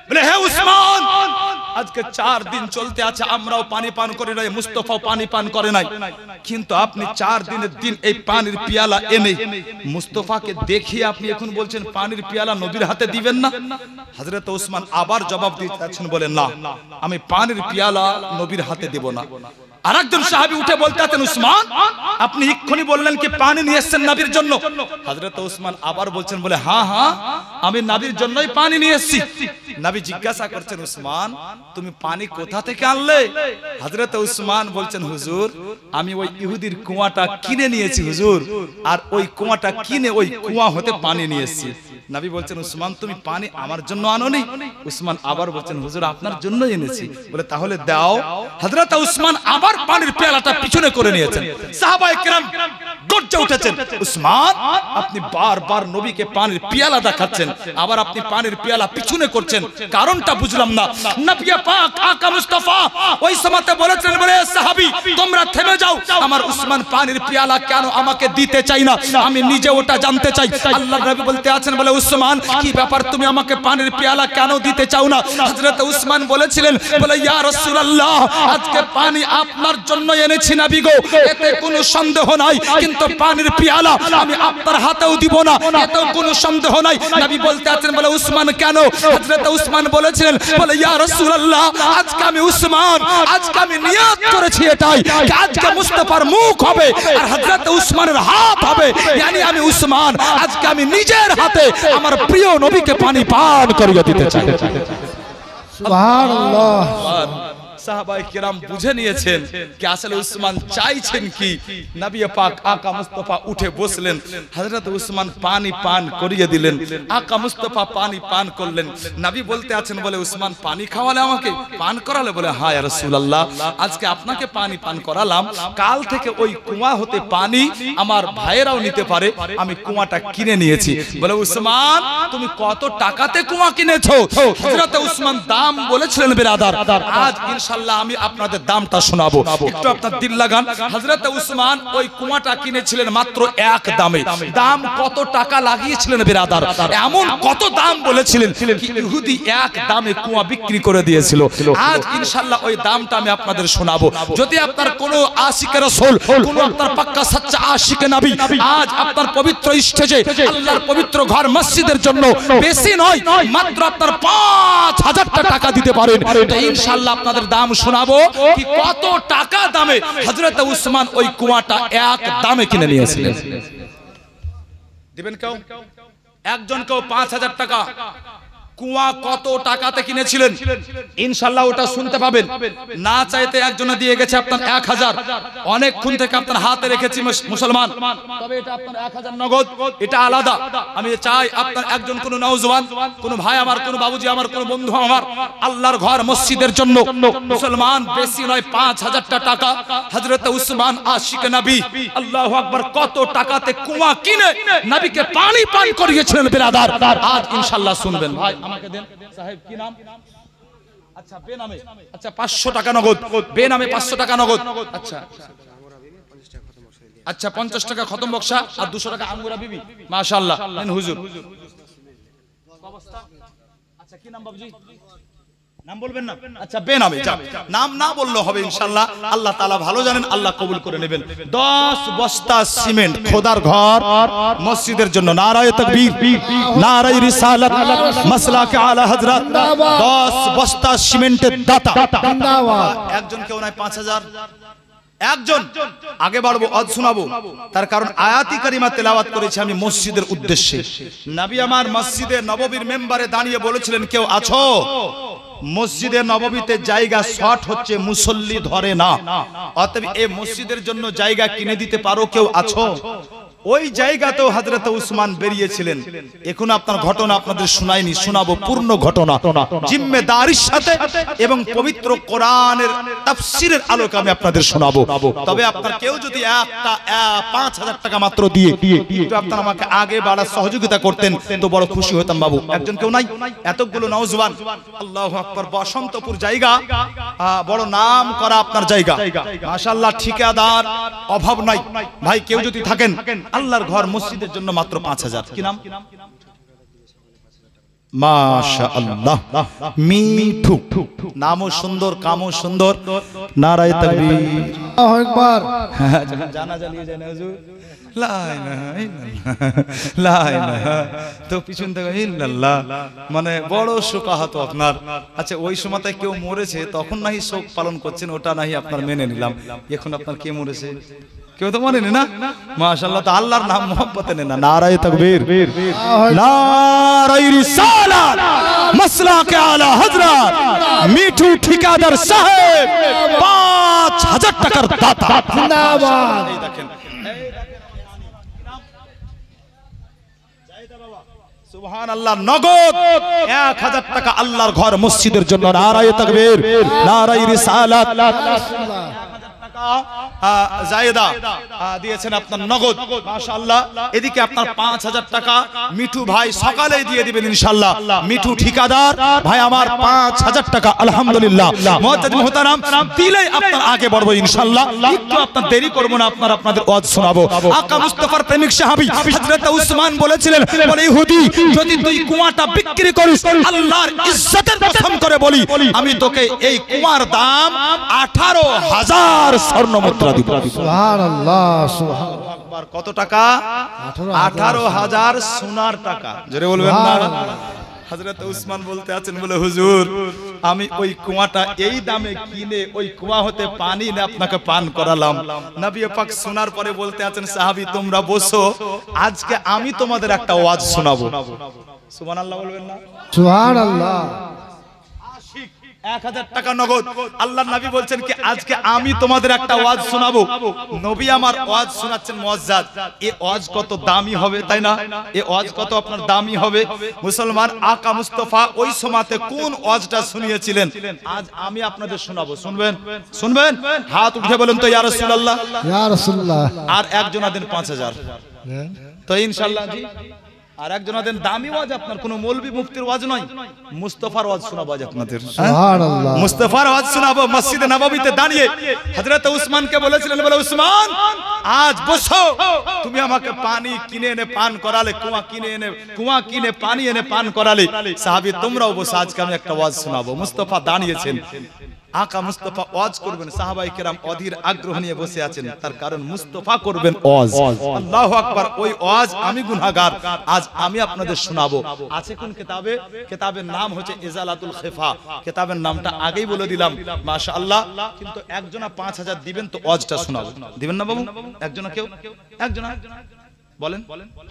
বলে হে উসমান আজকে 4 দিন চলতে আছে আমরাও পানি পান করি নাই, মুস্তাফাও পানি পান করে নাই, কিন্তু আপনি 4 দিনের দিন এই পানির পিয়ালা এনে মুস্তাফাকে দেখিয়ে আপনি এখন বলছেন পানির পিয়ালা নবীর হাতে দিবেন না? হযরত উসমান আবার জবাব দিচ্ছেন, বলে না আমি পানির পিয়ালা নবীর হাতে দেব না। আরেকজন সাহাবী উঠে বলতে আছেন, উসমান আপনি এক্ষুনি বললেন কি পানি নিয়ে এসেছেন নবীর জন্য? হযরত উসমান আবার বলছেন, বলে হ্যাঁ হ্যাঁ আমি নবীর জন্যই পানি নিয়ে এসেছি। নবী জিজ্ঞাসা করছেন, উসমান তুমি পানি কোথা থেকে আনলে? হযরত উসমান বলছেন, হুজুর আমি ওই ইহুদির কুয়াটা কিনে নিয়েছি হুজুর, আর ওই কুয়াটা কিনে ওই কুয়া হতে পানি নিয়ে এসেছি। নবী বলছেন, উসমান তুমি পানি আমার জন্য আনোনি? উসমান আবার বলছেন, হুজুর আপনার জন্যই এনেছি। বলে তাহলে দাও। হযরত উসমান আবার পানির পেয়ালাটা পিছনে করে নিয়েছেন। সাহাবায়ে কেরাম গর্জে উঠেছেন, উসমান আপনি বারবার নবীকে পানির পেয়ালা দেখাচ্ছেন, আবার আপনি পানির পেয়ালা পিছনে করছেন, কারণটা বুঝলাম না। নবী পাক আকা মুস্তাফা ওই সময়তে বলেছেন, বলে সাহাবী তোমরা থেমে যাও, আমার উসমান পানির পেয়ালা কেন আমাকে দিতে চাই না, আমি নিজে ওটা জানতে চাই। আল্লাহর নবী বলতে আছেন, বলে উসমান কি ব্যাপার, তুমি আমাকে পানির পেয়ালা কেন দিতে চাও না? হযরত উসমান বলেছিলেন, বলে ইয়া রাসূলুল্লাহ, আজকে পানি আপনার জন্য এনেছি নবী গো, এতে কোনো সন্দেহ নাই, কিন্তু পানির পেয়ালা আমি আপনার হাতেও দিব না, এতেও কোনো সন্দেহ নাই। নবী বলতে আছেন, বলে উসমান কেন? হযরত উসমান বলেছিলেন, বলে ইয়া রাসূলুল্লাহ, আজকে আমি উসমান, আজকে আমি নিয়ত করেছি এটাই, আজকে মুস্তাফার মুখ হবে আর হযরত উসমানের হাত হবে, yani আমি উসমান আজকে আমি নিজের হাতে আমার প্রিয় নবীকে পানি পান করিয়ে দিতে চাই। সুবহানাল্লাহ। সাহাবায়ে কেরাম বুঝে নিয়েছেন কি আসলে উসমান চাইছেন কি। নবী পাক আকা মুস্তাফা উঠে বসলেন, হযরত উসমান পানি পান করিয়ে দিলেন, আকা মুস্তাফা পানি পান করলেন। নবী বলতে আছেন, বলে উসমান পানি খাওয়ালে, আমাকে পান করালে? বলে হ্যাঁ ইয়া রাসূলুল্লাহ, আজকে আপনাকে পানি পান করালাম, কাল থেকে ওই কুয়া হতে পানি আমার ভাইয়েরাও নিতে পারে, আমি কুয়াটা কিনে নিয়েছি। বলে উসমান তুমি কত টাকাতে কুয়া কিনেছো? হযরত উসমান দাম বলেছিলেন বিরাদার, আজ ইনশাআল্লাহ আমি আপনাদের দামটা শোনাবো, একটু আপনার দিল লাগান। হযরত উসমান ওই কুয়াটা কিনেছিলেন মাত্র এক দামে। দাম কত টাকা লাগিয়েছিলেন বিরাদার, এমন কত দাম বলেছিলেন কি ইহুদি এক দামে কুয়া বিক্রি করে দিয়েছিল। আজ ইনশাআল্লাহ ওই দামটা আমি আপনাদের শোনাবো। যদি আপনার কোনো আশিকে রাসূল, কোনো আপনার পাক্কা সচ্চা আশিকে নবী আজ আপনার পবিত্র স্টেজে আল্লাহর পবিত্র ঘর মসজিদের জন্য বেশি নয়, মাত্র আপনার 5000 টাকা দিতে পারেন, তো ইনশাআল্লাহ আপনাদের দাম শোনাবো কি কত টাকা দামে হযরত উসমান ওই কুয়াটা এক দামে কিনে নিয়েছিলেন। দিবেন কেউ? একজন কেউ 5000 টাকা কুয়া কত টাকাতে কিনেছিলেন ইনশাআল্লাহ ওটা শুনতে পাবেন। না চাইতে একজনে দিয়ে গেছে আপনার 1000, অনেকক্ষণ থেকে আপনার হাতে রেখেছি মুসলমান, তবে এটা আপনার 1000 নগদ, এটা আলাদা। আমি চাই আপনার একজন কোন নওজওয়ান, কোন ভাই আমার, কোন বাবুজি আমার, কোন বন্ধু আমার, আল্লাহর ঘর মসজিদের জন্য মুসলমান বেশি নয় 5000 টাকা হযরত উসমান আশিক নবী আল্লাহু আকবার কত টাকাতে কুয়া কিনে নবীকে পানি পান করিয়েছিলেন বিরাদার। আজ ইনশাআল্লাহ শুনবেন। ভাই আমাকে দেন, সাহেব কি নাম? আচ্ছা বেনামে, আচ্ছা 500 টাকা নগদ, বেনামে 500 টাকা নগদ। আচ্ছা আচ্ছা 50 টাকা খতম বক্সা আর 200 টাকা আঙ্গুরা বিবি, মাশাআল্লাহ নেন হুজুর। আচ্ছা কি নাম বাবুজি? নাম বলবেন না? আচ্ছা বেনামে, নাম না বললেও হবে ইনশাআল্লাহ, আল্লাহ তাআলা ভালো জানেন, আল্লাহ কবুল করে নেবেন। 10 বস্তা সিমেন্ট খোদার ঘর মসজিদের জন্য, নারায়ে তাকবীর, নারায়ে রিসালাত, মাসলাকে আলা হযরত, 10 বস্তা সিমেন্টের দাতা জিন্দাবাদ। একজন কেউ নাই 5000, একজন। আগে বাড়বো, আজ শোনাবো, তার কারণ আয়াতি কারিমা তেলাওয়াত করেছি আমি মসজিদের উদ্দেশ্যে। নবী আমার মসজিদে নববীর মেম্বারে দাঁড়িয়ে বলেছিলেন, কেউ আছো? মসজিদে নববীতে জায়গা শর্ট হচ্ছে, মুসল্লি ধরে না, অতএব এই মসজিদের জন্য জায়গা কিনে দিতে পারো, কেউ আছো? ওই জায়গাতেও হযরত উসমান বেরিয়েছিলেন। এখন আপনার ঘটনা আপনাদের শোনাইনি, শোনাবো পূর্ণ ঘটনা জিম্মেদারির সাথে এবং পবিত্র কোরআনের তাফসীরের আলোকে আমি আপনাদের শোনাবো। তবে আপনার কেউ যদি একটা 5000 টাকা মাত্র দিয়ে একটু আপনারা আমাকে আগে বাড়ার সহযোগিতা করতেন তো বড় খুশি হতাম বাবু। একজন কেউ নাই? এতগুলো নওজওয়ান, আল্লাহু আকবার। বসন্তপুর জায়গা, বড় নাম করা আপনার জায়গা, মাশাআল্লাহ, ঠিকাদার অভাব নাই। ভাই কেউ যদি থাকেন আল্লাহর ঘর মসজিদের জন্য মাত্র 5000। কি নাম? মাশাআল্লাহ, মিঠু, নামও সুন্দর, কামও সুন্দর। নারায়ে তাকবীর, আল্লাহু আকবার। জানা জ্বালিয়ে যায় না হুজুর, লা ইলাহা ইল্লাল্লাহ, লা ইলাহা, তো পিছন থেকে ইল্লাল্লাহ, মানে বড় শোকাহত আপনার। আচ্ছা ওই সময়তে কেউ মরেছে তখন নাহি শোক পালন করছেন, ওটা নাহি আপনার মেনে নিলাম। এখন আপনার কে মরেছে কেউ তো মানেনি না? মাশাআল্লাহ, তো আল্লাহর নাম মোহাব্বতে নেন না। নারায়ে তাকবীর, নারায়ে রিসালাত, মাসলাকে আলা হযরত, মিঠু ঠিকাদার সাহেব 5000 টাকার দাতা জিন্দাবাদ। এই দেখেন, সুবহানাল্লাহ, নগদ 1000 টাকা আল্লাহর ঘর মসজিদের জন্য। নারায়ে তাকবীর, নারায়ে রিসালাত। জায়েদা দিয়েছেন আপনার নগদ মাশাআল্লাহ। এদিকে আপনার 5000 টাকা মিঠু ভাই সকালেই দিয়ে দিবেন ইনশাআল্লাহ। মিঠু ঠিকাদার ভাই আমার 5000 টাকা আলহামদুলিল্লাহ। মুআজ্জাজ মুহতারাম দিলেই আপনার আগে বাড়বো ইনশাআল্লাহ। একটু আপনার দেরি করব না, আপনাদের ওয়াজ শোনাবো। আকা মুস্তাফার প্রেমিক সাহাবী হযরত উসমান বলেছিলেন, বলে ইহুদি যদি তুই কুয়াটা বিক্রি করিস আল্লাহর ইজ্জতের কসম করে বলি আমি তোকে এই কুয়ার দাম 18000 স্বর্ণ মুদ্রা দিব। সুবহানাল্লাহ সুবহানাল্লাহ। আকবার। কত টাকা? 18000 সোনার টাকা। জোরে বলবেন না? হযরত উসমান বলতে আছেন, বলে হুজুর আমি ওই কুয়াটা এই দামে কিনে ওই কুয়া হতে পানি না আপনাকে পান করালাম। নবী পাক শোনার পরে বলতে আছেন, সাহাবী তোমরা বসো, আজকে আমি তোমাদের একটা ওয়াজ শোনাবো। সুবহানাল্লাহ বলবেন না? সুবহানাল্লাহ। 1000 টাকা নগদ। আল্লাহর নবী বলছেন কি আজকে আমি তোমাদের একটা ওয়াজ শোনাবো। নবী আমার ওয়াজ শোনাচ্ছেন মুআজ্জাজ। এই ওয়াজ কত দামি হবে তাই না? এই ওয়াজ কত আপনার দামি হবে। মুসলমান আকা মুস্তাফা ওই সময়তে কোন ওয়াজটা শুনিয়েছিলেন আজ আমি আপনাদের শোনাবো। শুনবেন? শুনবেন? হাত উঠে বলেন তো ইয়া রাসূলুল্লাহ। ইয়া রাসূলুল্লাহ। আর একজন দেন 5000 তো ইনশাআল্লাহ জি। আর একজন দেন দামি ওয়াজ, আপনার কোন মৌলভী মুফতির ওয়াজ নয়, মুস্তাফার ওয়াজ শোনাবো আজ আপনাদের। সুবহানাল্লাহ। মুস্তাফার ওয়াজ শোনাবো। মসজিদে নববীতে দাঁড়িয়ে হযরত উসমানকে বলেছিলেন, বলে উসমান আজ বসো, তুমি আমাকে পানি কিনে এনে পান করালে, কুয়া কিনে পানি এনে পান করালে। সাহাবী তোমরাও বসো, আজকে আমি একটা ওয়াজ শোনাবো। মুস্তাফা দাঁড়িয়েছেন, আকা মুস্তাফা ওয়াজ করবেন। সাহাবায়ে কেরাম অধীর আগ্রহ নিয়ে বসে আছেন, তার কারণ মুস্তাফা করবেন ওয়াজ। আল্লাহু আকবার। ওই ওয়াজ আমি গুনাহগার, আজ আমি আপনাদের শোনাবো। আছে কোন কিতাবে? কিতাবের নাম হচ্ছে ইজালাতুল খিফা। কিতাবের নামটা আগেই বলে দিলাম মাশাআল্লাহ। কিন্তু একজনা 5000 দিবেন তো ওয়াজটা শোনাবো। দিবেন না বাবু? একজনা কেউ? একজনা বলেন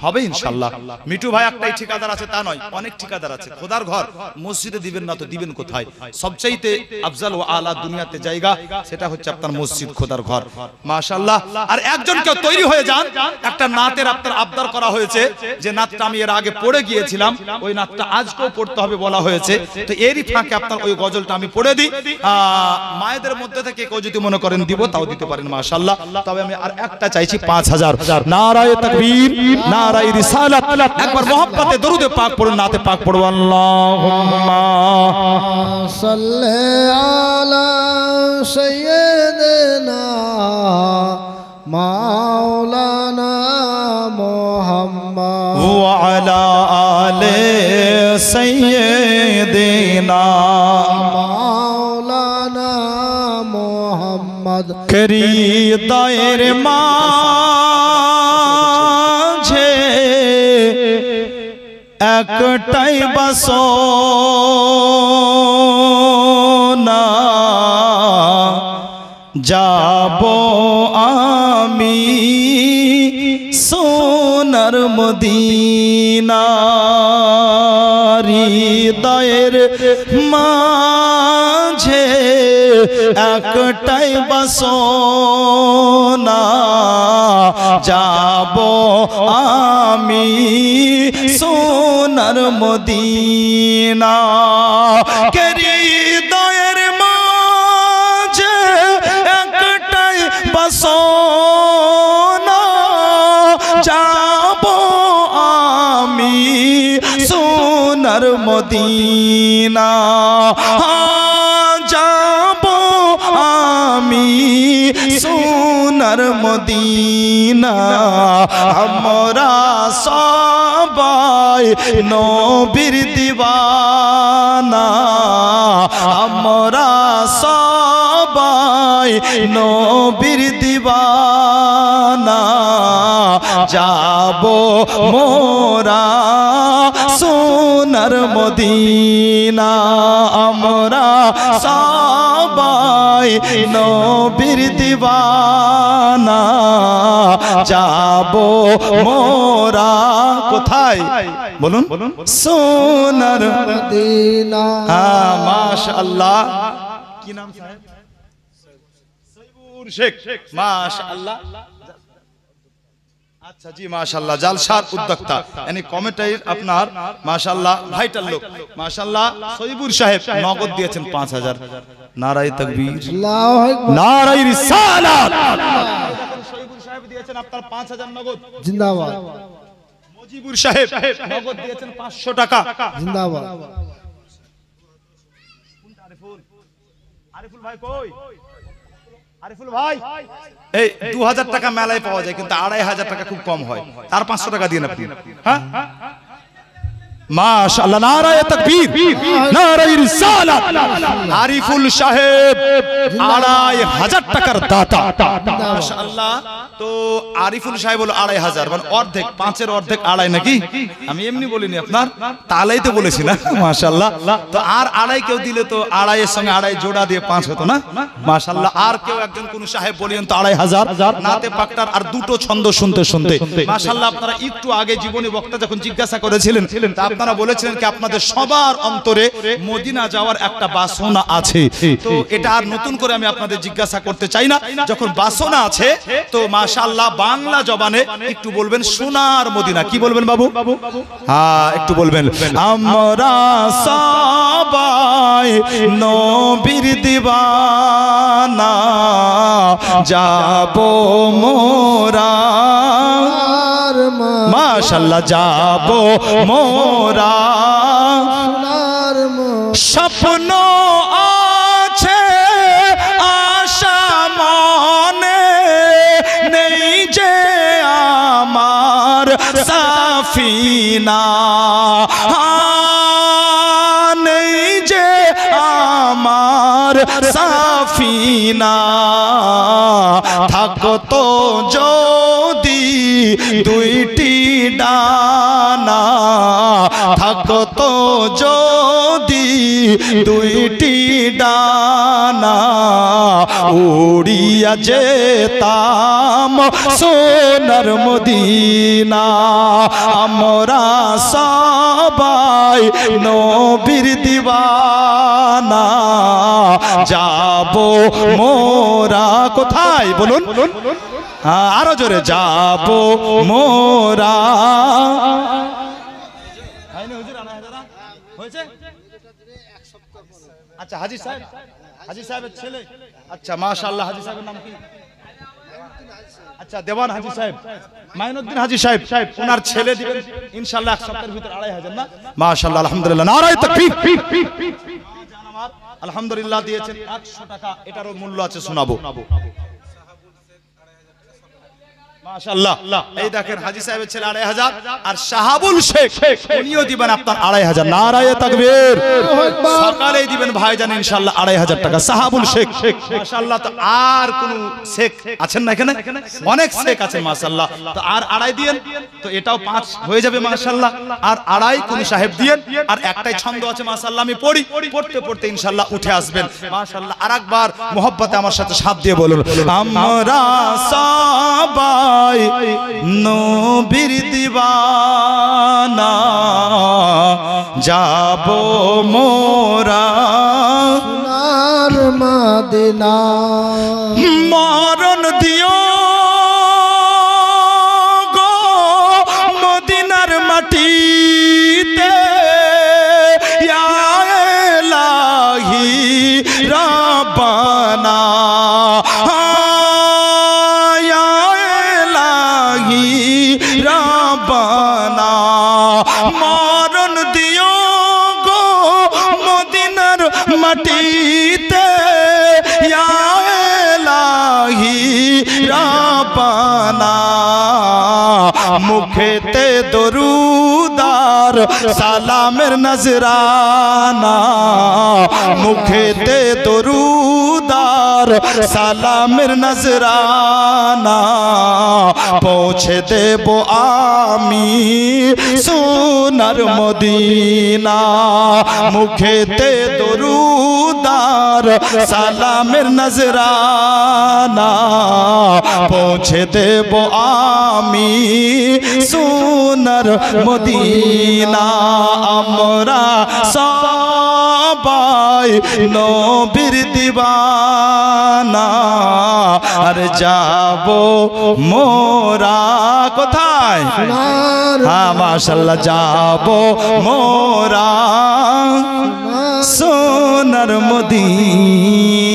হবে ইনশাআল্লাহ। মিঠু ভাই একটাই ঠিকাদার আছে তা নয়, অনেক ঠিকাদার আছে। খোদার ঘর মসজিদে দিবেন না তো দিবেন কোথায়? সবচাইতে আফজাল ও আলা দুনিয়াতে জায়গা সেটা হচ্ছে আপনার মসজিদ, খোদার ঘর মাশাআল্লাহ। আর একজন কেউ তৈরি হয়ে যান, একটা নাতের আপনার আবদার করা হয়েছে, যে নাতটা আমি এর আগে পড়ে গিয়েছিলাম, ওই নাতটা আজকেও পড়তে হবে বলা হয়েছে। তো এরই ফাঁকে আপনার ওই গজলটা আমি পড়ে দিই। মায়েদের মধ্যে থেকে কেউ যদি মনে করেন দিব তাও দিতে পারেন মাশাআল্লাহ। তবে আমি আর একটা চাইছি 5000। নারায়ে তাকবীর, নারায়ে রিসালাত। একবার মোহাব্বতে দরুদে পাক পড়ুন, নাতে পাক পড়ুন। আল্লাহুম্মা সাল্লি আলা সাইয়্যিদিনা মাওলানা মুহাম্মদ ওয়া আলা আলি সাইয়্যিদিনা মাওলানা মুহাম্মদ। হৃদয়ের মাঝে একটাই বাসনা, যাব আমি সোনার মদিনা। হৃদয়ের মাঝে একটাই বাসনা, যাব আমি সোনার মদিনা। হৃদয়ের মাঝে একটাই বাসনা, যাব আমি সোনার মদিনা। যাব আমি সোনার মদিনা। আমরা সবাই নবীর দিওয়ানা, আমরা সবাই নবীর দিওয়ানা। যাব মোরা সোনার মদিনা, আমরা সবাই নবীর দিওয়ানা। যাব মোরা কোথায় বলুন? সোনার মদিনা। মাশাআল্লাহ। কি নাম সাহেব? সৈবুর শেখ। মাশাআল্লাহ। আচ্ছা জি মাশাআল্লাহ। জালসার উদ্যোক্তা yani কমেন্টারির আপনার মাশাআল্লাহ ভাইটাল লোক মাশাআল্লাহ। সৈবুর সাহেব নগদ দিয়েছেন 5000। নারায়ে তাকবীর, আল্লাহু আকবার, নারায়ে রিসালাত। শহীদুল সাহেব দিয়েছেন আপনার 5000 নগদ। জিন্দাবাদ, মুজিবুর সাহেব নগদ দিয়েছেন 500 টাকা। জিন্দাবাদ। আরিফুল ভাই কই? আরিফুল ভাই, এই 2000 টাকা মেলায় পাওয়া যায়, কিন্তু 2500 টাকা খুব কম হয়। আর 500 টাকা দিন আপনি। হ্যাঁ, মাশাআল্লাহ, নারায়ে তাকবীর, নারায়ে রিসালাত। আরিফুল সাহেব 2500 টাকার দাতা, মাশাআল্লাহ। তো আরিফুল সাহেব হলো 2500, মানে অর্ধেক, 5-এর অর্ধেক 2.5 নাকি? আমি এমনি বলিনি, আপনার তালাই তো বলেছি না, মাশাআল্লাহ। তো আর 2.5 কেউ দিলে তো 2.5 এর সঙ্গে 2.5 জোড়া দিয়ে 5 হতো না, মাশাআল্লাহ। আর কেউ একজন কোন সাহেব বলিয়েন তো 2500 নাতে পাকটার আর দুটো ছন্দ শুনতে শুনতে, মাশাআল্লাহ। আপনারা একটু আগে জীবনী বক্তা যখন জিজ্ঞাসা করেছিলেন, তা আপনারা বলেছিলেন কি আপনাদের সবার অন্তরে মদিনা যাওয়ার একটা বাসনা আছে। তো এটা আর নতুন করে আমি আপনাদের জিজ্ঞাসা করতে চাই না, যখন বাসনা আছে তো মাশাআল্লাহ বাংলা জবানে একটু বলবেন সোনার মদিনা। কি বলবেন বাবু? হ্যাঁ, একটু বলবেন, আমরা সবাই নবীর দিওয়ানা, যাবো মোরা, মাশাআল্লাহ যাবো মোরা, স্বপ্ন আছে আশা মনে, নেই যে আমার সাফিনা, নেই যে আমার সাফিনা, থাকতো যদি দুইটি ডানা, থাকতো যদি দুইটি ডানা, উড়িয়া যেতাম সোনার মদিনা, আমরা সবাই নবীর দিওয়ানা, যাবো মোরা কোথায় বলুন? আরো জোরে, যাবো মোরা। আচ্ছা, হাজী সাহেব, হাজী সাহেবের ছেলে, আচ্ছা মাশাআল্লাহ। হাজী সাহেবের নাম কি? আচ্ছা, দেওয়ান হাজী সাহেব, মাইনুদ্দিন হাজী সাহেব, ওনার ছেলে দিবেন ইনশাআল্লাহ এক সপ্তাহের ভিতর 2500 না? মাশাআল্লাহ, আলহামদুলিল্লাহ, নারায়ে তাকবীর। আলহামদুলিল্লাহ দিয়েছেন 100 টাকা, এটারও মূল্য আছে, শোনাবো। মাশাআল্লাহ, এই দেখেন হাজী সাহেবের ছেলে 2500, আর শাহাবুল শেখ উনিও দিবেন আপনার 2500। নারায়ে তাকবীর। সকালেই দিবেন ভাইজান ইনশাআল্লাহ 2500 টাকা, শাহাবুল শেখ, মাশাআল্লাহ। তো আর কোন শেখ আছেন না এখানে? অনেক শেখ আছেন মাশাআল্লাহ। তো আর 2.5 দিয়েন, তো এটাও 5 হয়ে যাবে মাশাআল্লাহ। আর 2.5 কোন সাহেব দিয়েন, আর একটাই ছন্দ আছে মাশাআল্লাহ, আমি পড়ি, পড়তে পড়তে ইনশাআল্লাহ উঠে আসবেন মাশাআল্লাহ। আরেকবার মোহাব্বতে আমার সাথে সাথ দিয়ে বলুন, আমরা সবাই নবীর দিওয়ানা, যাবো মোরা সোনার মদিনা, মরণ দিও গো মদিনার মাটিতে, ইয়া ইলাহি রাব্বানা, রাব্বানা, মরণ দিও গো মদিনার মাটিতে, ইয়া ইলাহি রাব্বানা, মুখেতে দরুদার সালামের নজরানা, মুখেতে দরুদার সালামের নজরানা, পৌঁছে দেব আমি সোনার মদিনা, মুখেতে দরুদার সালামের নজরানা, পৌঁছে দেব আমি সোনার মদিনা, আমরা সবাই নবীর দিবানা আর যাব মোরা কোথায় সোনার হ্যাঁ মাশাআল্লাহ যাব মোরা সোনার মদিনা